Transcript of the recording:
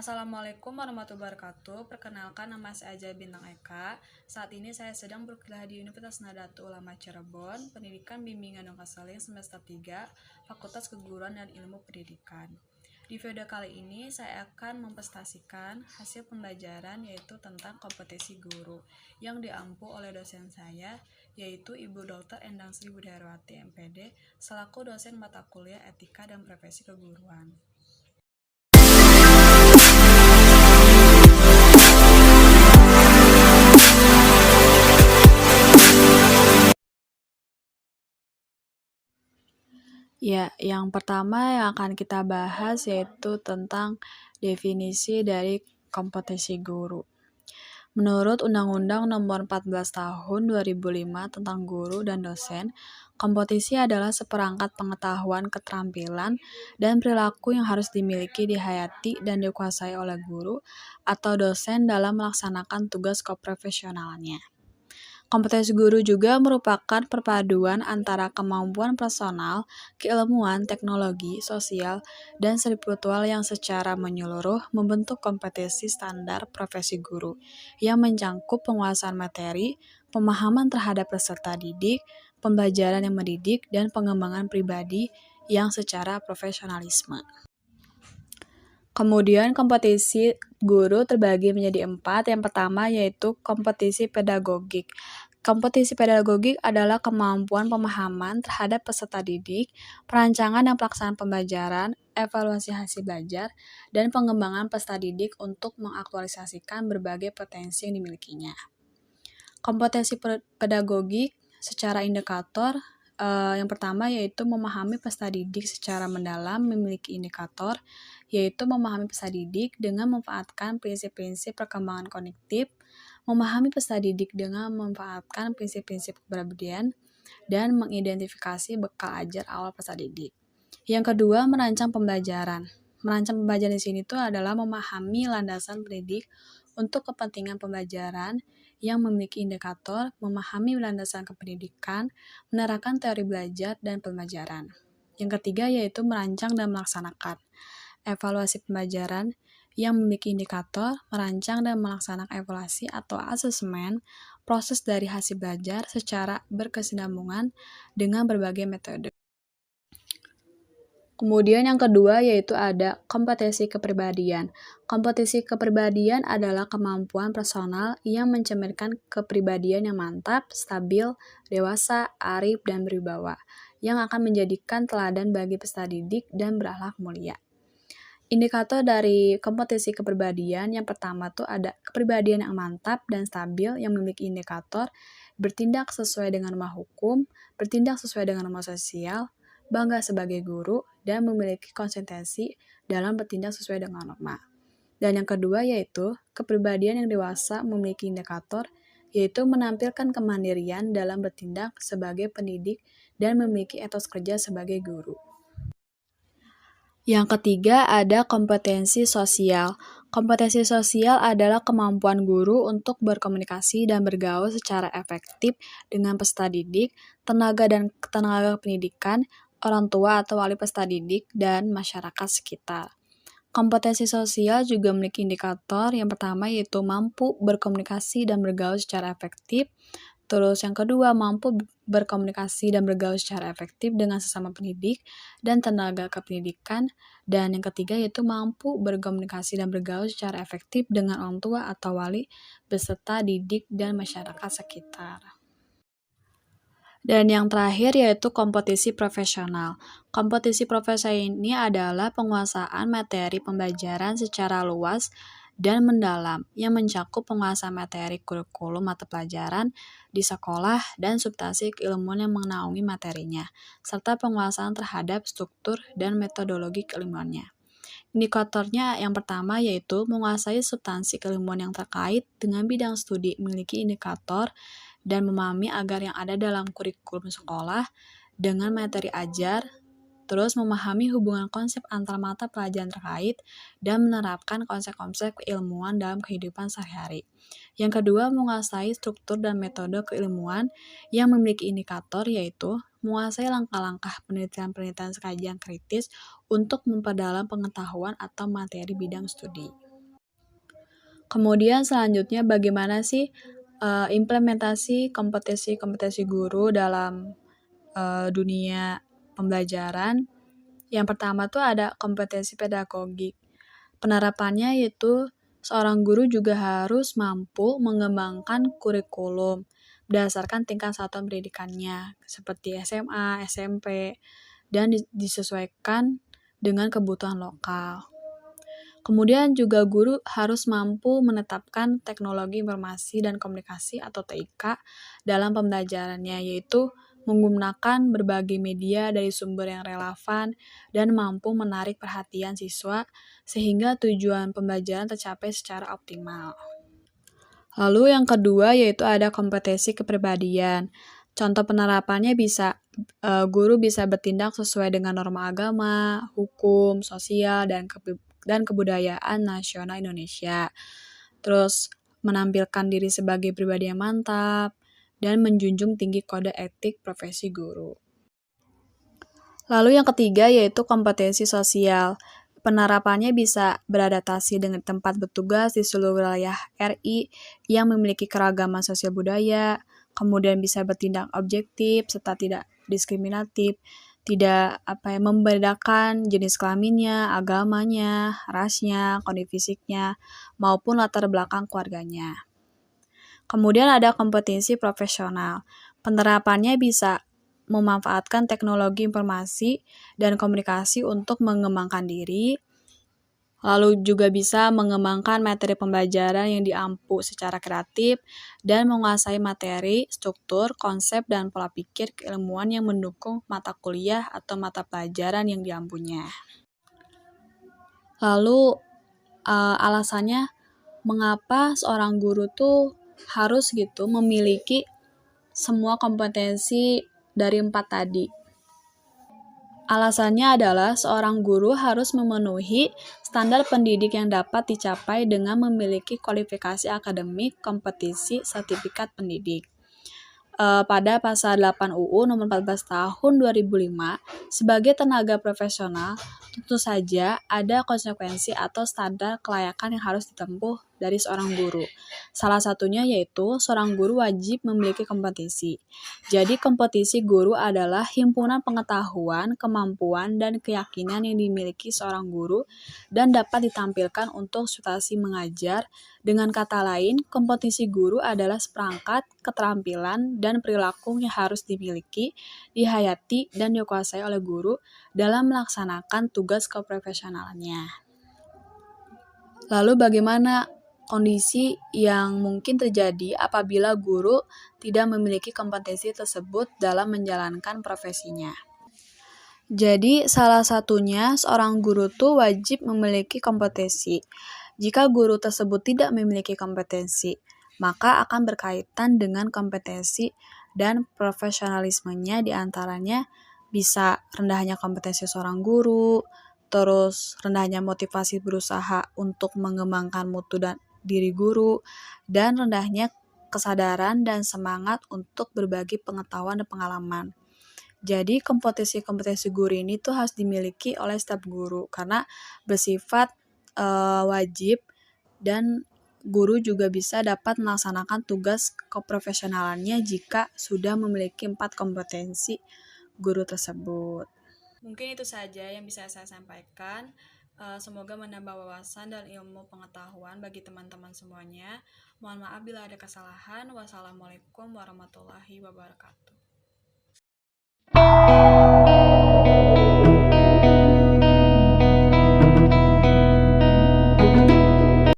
Assalamualaikum warahmatullahi wabarakatuh. Perkenalkan, nama saya Aja Bintang Eka. Saat ini saya sedang berkuliah di Universitas Nahdlatul Ulama Cirebon, Pendidikan Bimbingan dan Konseling semester 3, Fakultas Keguruan dan Ilmu Pendidikan. Di video kali ini saya akan mempresentasikan hasil pembelajaran yaitu tentang kompetensi guru yang diampu oleh dosen saya, yaitu Ibu Dr. Endang Sri Budiarwati MPD selaku dosen mata kuliah Etika dan Profesi Keguruan. Ya, yang pertama yang akan kita bahas yaitu tentang definisi dari kompetensi guru. Menurut Undang-Undang Nomor 14 Tahun 2005 tentang Guru dan Dosen, kompetensi adalah seperangkat pengetahuan, keterampilan, dan perilaku yang harus dimiliki, dihayati, dan dikuasai oleh guru atau dosen dalam melaksanakan tugas keprofesionalannya. Kompetensi guru juga merupakan perpaduan antara kemampuan personal, keilmuan, teknologi, sosial, dan spiritual yang secara menyeluruh membentuk kompetensi standar profesi guru yang mencangkup penguasaan materi, pemahaman terhadap peserta didik, pembelajaran yang mendidik, dan pengembangan pribadi yang secara profesionalisme. Kemudian kompetensi guru terbagi menjadi 4. Yang pertama yaitu kompetensi pedagogik. Kompetensi pedagogik adalah kemampuan pemahaman terhadap peserta didik, perancangan dan pelaksanaan pembelajaran, evaluasi hasil belajar, dan pengembangan peserta didik untuk mengaktualisasikan berbagai potensi yang dimilikinya. Kompetensi pedagogik secara indikator yang pertama yaitu memahami peserta didik secara mendalam, memiliki indikator yaitu memahami peserta didik dengan memanfaatkan prinsip-prinsip perkembangan kognitif, memahami peserta didik dengan memanfaatkan prinsip-prinsip kepribadian, dan mengidentifikasi bekal ajar awal peserta didik. Yang kedua, merancang pembelajaran. Merancang pembelajaran di sini itu adalah memahami landasan pendidik untuk kepentingan pembelajaran yang memiliki indikator, memahami landasan kependidikan, menerapkan teori belajar dan pembelajaran. Yang ketiga yaitu merancang dan melaksanakan. Evaluasi pembelajaran yang memiliki indikator, merancang dan melaksanakan evaluasi atau asesmen proses dari hasil belajar secara berkesinambungan dengan berbagai metode. Kemudian yang kedua yaitu ada kompetensi kepribadian. Kompetensi kepribadian adalah kemampuan personal yang mencerminkan kepribadian yang mantap, stabil, dewasa, arif, dan berwibawa, yang akan menjadikan teladan bagi peserta didik dan berakhlak mulia. Indikator dari kompetensi kepribadian yang pertama tuh ada kepribadian yang mantap dan stabil yang memiliki indikator bertindak sesuai dengan norma hukum, bertindak sesuai dengan norma sosial, bangga sebagai guru, dan memiliki konsistensi dalam bertindak sesuai dengan norma. Dan yang kedua yaitu kepribadian yang dewasa memiliki indikator yaitu menampilkan kemandirian dalam bertindak sebagai pendidik dan memiliki etos kerja sebagai guru. Yang ketiga ada kompetensi sosial. Kompetensi sosial adalah kemampuan guru untuk berkomunikasi dan bergaul secara efektif dengan peserta didik, tenaga pendidikan, orang tua atau wali peserta didik, dan masyarakat sekitar. Kompetensi sosial juga memiliki indikator yang pertama yaitu mampu berkomunikasi dan bergaul secara efektif. Terus yang kedua, mampu berkomunikasi dan bergaul secara efektif dengan sesama pendidik dan tenaga kependidikan. Dan yang ketiga yaitu mampu berkomunikasi dan bergaul secara efektif dengan orang tua atau wali, beserta didik dan masyarakat sekitar. Dan yang terakhir yaitu kompetensi profesional. Kompetensi profesional ini adalah penguasaan materi pembelajaran secara luas dan mendalam yang mencakup penguasaan materi kurikulum mata pelajaran di sekolah dan substansi keilmuan yang menaungi materinya, serta penguasaan terhadap struktur dan metodologi keilmuannya. Indikatornya yang pertama yaitu menguasai substansi keilmuan yang terkait dengan bidang studi, memiliki indikator dan memahami agar yang ada dalam kurikulum sekolah dengan materi ajar, terus memahami hubungan konsep antar mata pelajaran terkait dan menerapkan konsep-konsep keilmuan dalam kehidupan sehari-hari. Yang kedua, menguasai struktur dan metode keilmuan yang memiliki indikator yaitu menguasai langkah-langkah penelitian-penelitian kajian kritis untuk memperdalam pengetahuan atau materi bidang studi. Kemudian selanjutnya bagaimana sih implementasi kompetensi guru dalam dunia pembelajaran? Yang pertama tuh ada kompetensi pedagogik. Penerapannya yaitu seorang guru juga harus mampu mengembangkan kurikulum berdasarkan tingkat satuan pendidikannya, seperti SMA, SMP, dan disesuaikan dengan kebutuhan lokal. Kemudian juga guru harus mampu menetapkan teknologi informasi dan komunikasi atau TIK dalam pembelajarannya, yaitu menggunakan berbagai media dari sumber yang relevan dan mampu menarik perhatian siswa sehingga tujuan pembelajaran tercapai secara optimal. Lalu yang kedua yaitu ada kompetensi kepribadian. Contoh penerapannya bisa guru bisa bertindak sesuai dengan norma agama, hukum, sosial, dan kebudayaan nasional Indonesia. Terus menampilkan diri sebagai pribadi yang mantap dan menjunjung tinggi kode etik profesi guru. Lalu yang ketiga yaitu kompetensi sosial. Penerapannya bisa beradaptasi dengan tempat bertugas di seluruh wilayah RI yang memiliki keragaman sosial budaya, kemudian bisa bertindak objektif serta tidak diskriminatif, tidak membedakan jenis kelaminnya, agamanya, rasnya, kondisi fisiknya, maupun latar belakang keluarganya. Kemudian ada kompetensi profesional. Penerapannya bisa memanfaatkan teknologi informasi dan komunikasi untuk mengembangkan diri, lalu juga bisa mengembangkan materi pembelajaran yang diampu secara kreatif dan menguasai materi, struktur, konsep, dan pola pikir keilmuan yang mendukung mata kuliah atau mata pelajaran yang diampunya. Lalu alasannya mengapa seorang guru tuh harus memiliki semua kompetensi dari 4 tadi. Alasannya adalah seorang guru harus memenuhi standar pendidik yang dapat dicapai dengan memiliki kualifikasi akademik, kompetisi, sertifikat pendidik. Pada pasal 8 UU nomor 14 tahun 2005, sebagai tenaga profesional, tentu saja ada konsekuensi atau standar kelayakan yang harus ditempuh dari seorang guru. Salah satunya yaitu seorang guru wajib memiliki kompetensi. Jadi kompetensi guru adalah himpunan pengetahuan, kemampuan, dan keyakinan yang dimiliki seorang guru dan dapat ditampilkan untuk situasi mengajar. Dengan kata lain, kompetensi guru adalah seperangkat keterampilan dan perilaku yang harus dimiliki, dihayati, dan dikuasai oleh guru dalam melaksanakan tugas keprofesionalannya. Lalu bagaimana kondisi yang mungkin terjadi apabila guru tidak memiliki kompetensi tersebut dalam menjalankan profesinya? Jadi, salah satunya seorang guru tuh wajib memiliki kompetensi. Jika guru tersebut tidak memiliki kompetensi, maka akan berkaitan dengan kompetensi dan profesionalismenya, diantaranya bisa rendahnya kompetensi seorang guru, terus rendahnya motivasi berusaha untuk mengembangkan mutu dan diri guru, dan rendahnya kesadaran dan semangat untuk berbagi pengetahuan dan pengalaman. Jadi kompetensi-kompetensi guru ini tuh harus dimiliki oleh setiap guru karena bersifat wajib dan guru juga bisa dapat melaksanakan tugas keprofesionalannya jika sudah memiliki 4 kompetensi guru tersebut. Mungkin itu saja yang bisa saya sampaikan. Semoga menambah wawasan dan ilmu pengetahuan bagi teman-teman semuanya. Mohon maaf bila ada kesalahan. Wassalamualaikum warahmatullahi wabarakatuh.